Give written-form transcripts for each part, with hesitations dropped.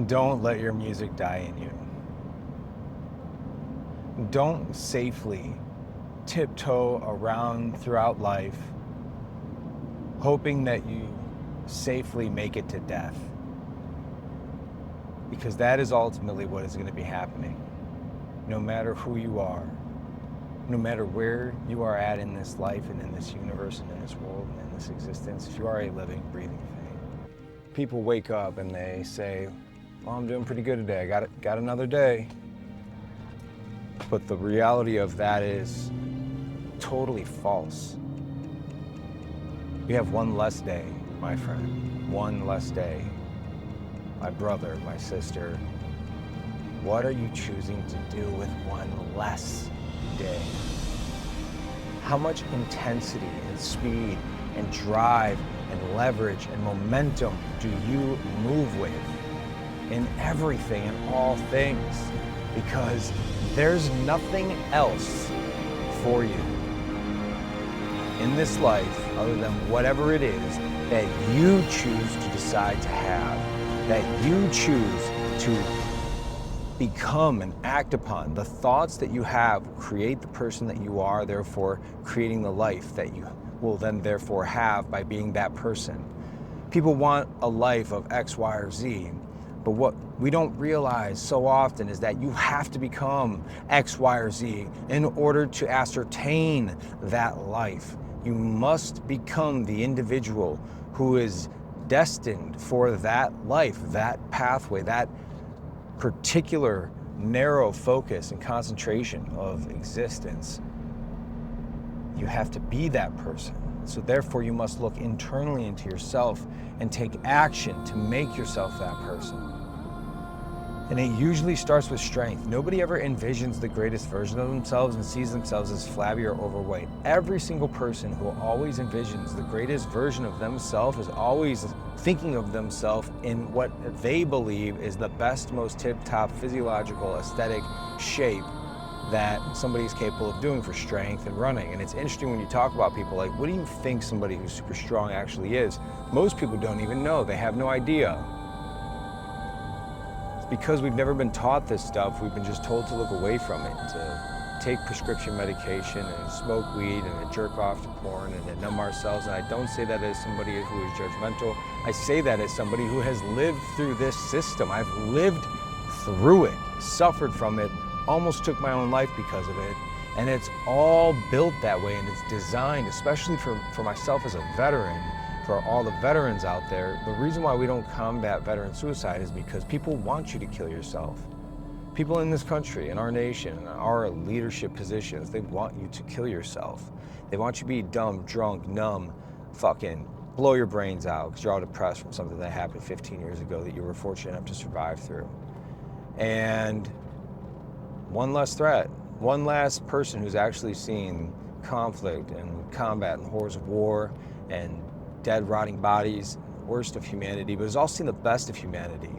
Don't let your music die in you. Don't safely tiptoe around throughout life, hoping that you safely make it to death. Because that is ultimately what is going to be happening. No matter who you are, no matter where you are at in this life and in this universe and in this world and in this existence, if you are a living, breathing thing, people wake up and they say, well, I'm doing pretty good today. I got another day. But the reality of that is totally false. You have one less day, my friend. One less day. My brother, my sister. What are you choosing to do with one less day? How much intensity and speed and drive and leverage and momentum do you move with in everything and all things? Because there's nothing else for you in this life other than whatever it is that you choose to decide to have, that you choose to become and act upon. The thoughts that you have create the person that you are, therefore creating the life that you will then therefore have by being that person. People want a life of X, Y, or Z, but what we don't realize so often is that you have to become X, Y, or Z in order to ascertain that life. You must become the individual who is destined for that life, that pathway, that particular narrow focus and concentration of existence. You have to be that person. So therefore you must look internally into yourself and take action to make yourself that person. And it usually starts with strength. Nobody ever envisions the greatest version of themselves and sees themselves as flabby or overweight. Every single person who always envisions the greatest version of themselves is always thinking of themselves in what they believe is the best, most tip-top physiological, aesthetic shape that somebody's capable of doing for strength and running. And it's interesting when you talk about people like, what do you think somebody who's super strong actually is? Most people don't even know. They have no idea. Because we've never been taught this stuff, we've been just told to look away from it, to take prescription medication and smoke weed and to jerk off to porn and to numb ourselves. And I don't say that as somebody who is judgmental. I say that as somebody who has lived through this system. I've lived through it, suffered from it, almost took my own life because of it. And it's all built that way, and it's designed, especially for myself as a veteran, for all the veterans out there. The reason why we don't combat veteran suicide is because people want you to kill yourself. People in this country, in our nation, in our leadership positions, they want you to kill yourself. They want you to be dumb, drunk, numb, fucking blow your brains out because you're all depressed from something that happened 15 years ago that you were fortunate enough to survive through. And one less threat, one last person who's actually seen conflict and combat and horrors of war and dead, rotting bodies, worst of humanity, but has also seen the best of humanity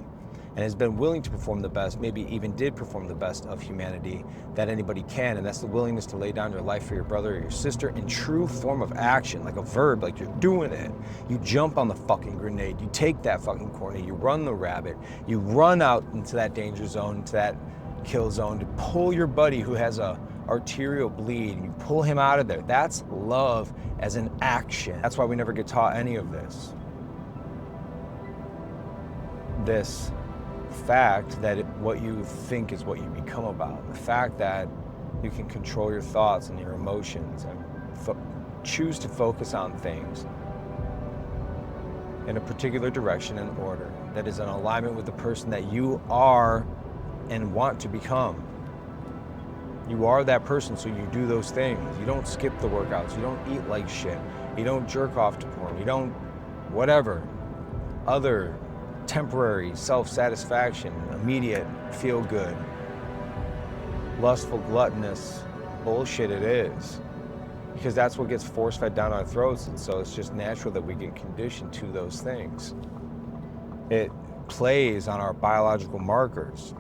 and has been willing to perform the best, maybe even did perform the best of humanity that anybody can, and that's the willingness to lay down your life for your brother or your sister in true form of action, like a verb, like you're doing it. You jump on the fucking grenade, you take that fucking corner, you run the rabbit, you run out into that danger zone, into that kill zone to pull your buddy who has a arterial bleed, you pull him out of there. That's love as an action. That's why we never get taught any of this. This fact that what you think is what you become about. The fact that you can control your thoughts and your emotions and choose to focus on things in a particular direction and order that is in alignment with the person that you are and want to become. You are that person, so you do those things. You don't skip the workouts. You don't eat like shit. You don't jerk off to porn. You don't whatever. Other temporary self-satisfaction, immediate feel-good, lustful, gluttonous bullshit it is. Because that's what gets force-fed down our throats, and so it's just natural that we get conditioned to those things. It plays on our biological markers,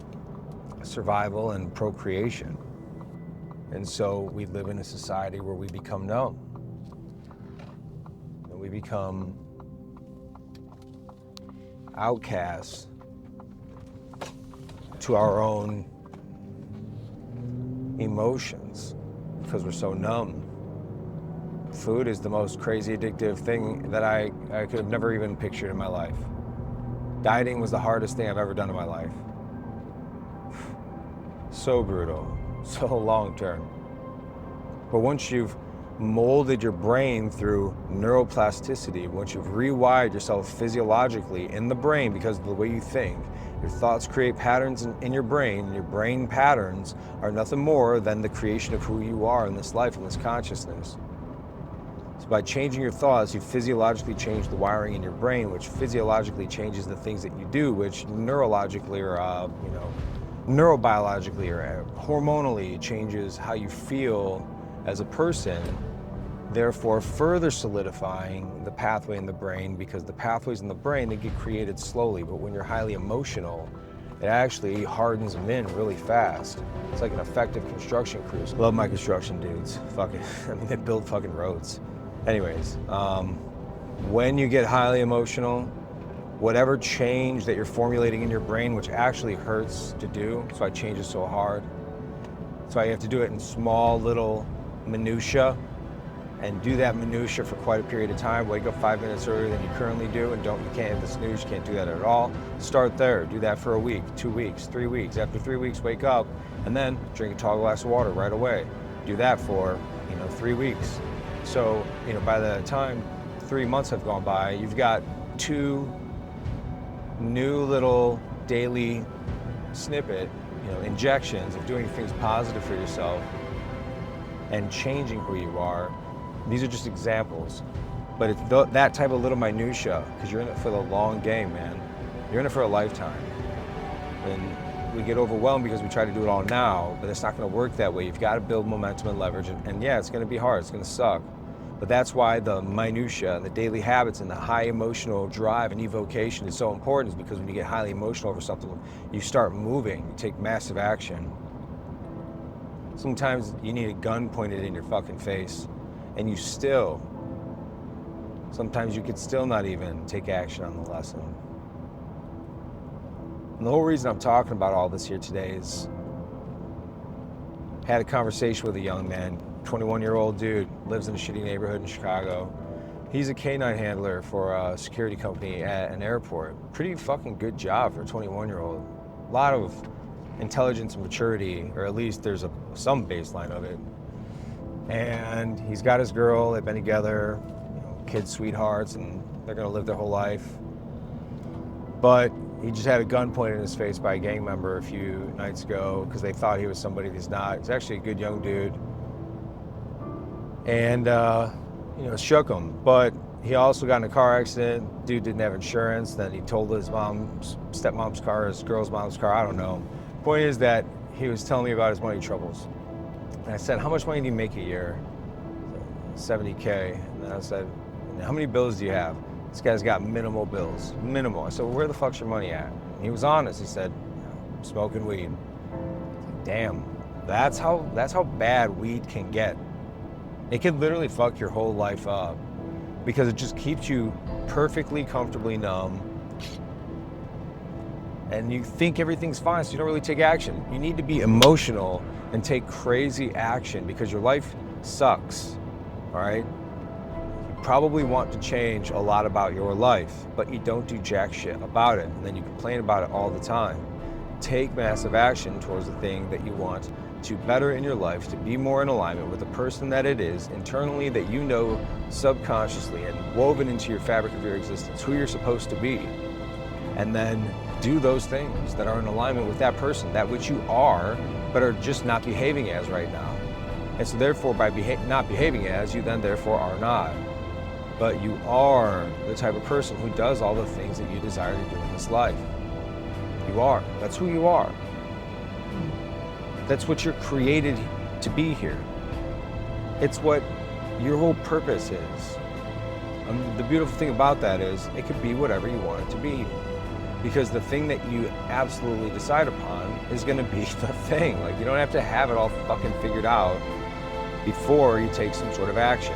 survival and procreation. And so we live in a society where we become numb. And we become outcasts to our own emotions because we're so numb. Food is the most crazy addictive thing that I could have never even pictured in my life. Dieting was the hardest thing I've ever done in my life. So brutal, so long term. But once you've molded your brain through neuroplasticity, once you've rewired yourself physiologically in the brain because of the way you think, your thoughts create patterns in your brain, and your brain patterns are nothing more than the creation of who you are in this life, in this consciousness. So by changing your thoughts, you physiologically change the wiring in your brain, which physiologically changes the things that you do, which neurologically or neurobiologically or hormonally changes how you feel as a person, therefore further solidifying the pathway in the brain, because the pathways in the brain, they get created slowly, but when you're highly emotional, it actually hardens them in really fast. It's like an effective construction crew. Love my construction dudes. Fucking, I mean, they build fucking roads. Anyways, when you get highly emotional, whatever change that you're formulating in your brain, which actually hurts to do, that's why change is so hard. That's why you have to do it in small little minutia, and do that minutia for quite a period of time. Wake up 5 minutes earlier than you currently do, and you can't hit the snooze, you can't do that at all. Start there, do that for a week, 2 weeks, 3 weeks. After 3 weeks, wake up, and then drink a tall glass of water right away. Do that for, 3 weeks. So, by the time 3 months have gone by, you've got 2 new little daily snippet, injections of doing things positive for yourself and changing who you are. These are just examples, but it's that type of little minutia, because you're in it for the long game, man. You're in it for a lifetime. And we get overwhelmed because we try to do it all now, but it's not going to work that way. You've got to build momentum and leverage, and yeah, it's going to be hard, it's going to suck. But that's why the minutia and the daily habits and the high emotional drive and evocation is so important, is because when you get highly emotional over something, you start moving, you take massive action. Sometimes you need a gun pointed in your fucking face, and sometimes you could still not even take action on the lesson. And the whole reason I'm talking about all this here today is I had a conversation with a young man, 21-year-old dude, lives in a shitty neighborhood in Chicago. He's a K9 handler for a security company at an airport. Pretty fucking good job for a 21-year-old. A lot of intelligence and maturity, or at least there's some baseline of it. And he's got his girl, they've been together, kids, sweethearts, and they're gonna live their whole life. But he just had a gun pointed in his face by a gang member a few nights ago because they thought he was somebody he's not. He's actually a good young dude. And, shook him. But he also got in a car accident. Dude didn't have insurance. Then he told his stepmom's car, his girl's mom's car, I don't know. Point is that he was telling me about his money troubles. And I said, how much money do you make a year? 70K. And then I said, how many bills do you have? This guy's got minimal bills, minimal. I said, well, where the fuck's your money at? And he was honest. He said, I'm smoking weed. Damn, that's how bad weed can get. It can literally fuck your whole life up because it just keeps you perfectly comfortably numb, and you think everything's fine, so you don't really take action. You need to be emotional and take crazy action because your life sucks, all right? You probably want to change a lot about your life, but you don't do jack shit about it, and then you complain about it all the time. Take massive action towards the thing that you want to better in your life, to be more in alignment with the person that it is internally, that you know subconsciously and woven into your fabric of your existence, who you're supposed to be. And then do those things that are in alignment with that person, that which you are, but are just not behaving as right now. And so therefore, by not behaving as, you then therefore are not. But you are the type of person who does all the things that you desire to do in this life. You are. That's who you are. That's what you're created to be here. It's what your whole purpose is. The beautiful thing about that is it could be whatever you want it to be. Because the thing that you absolutely decide upon is going to be the thing. Like, you don't have to have it all fucking figured out before you take some sort of action.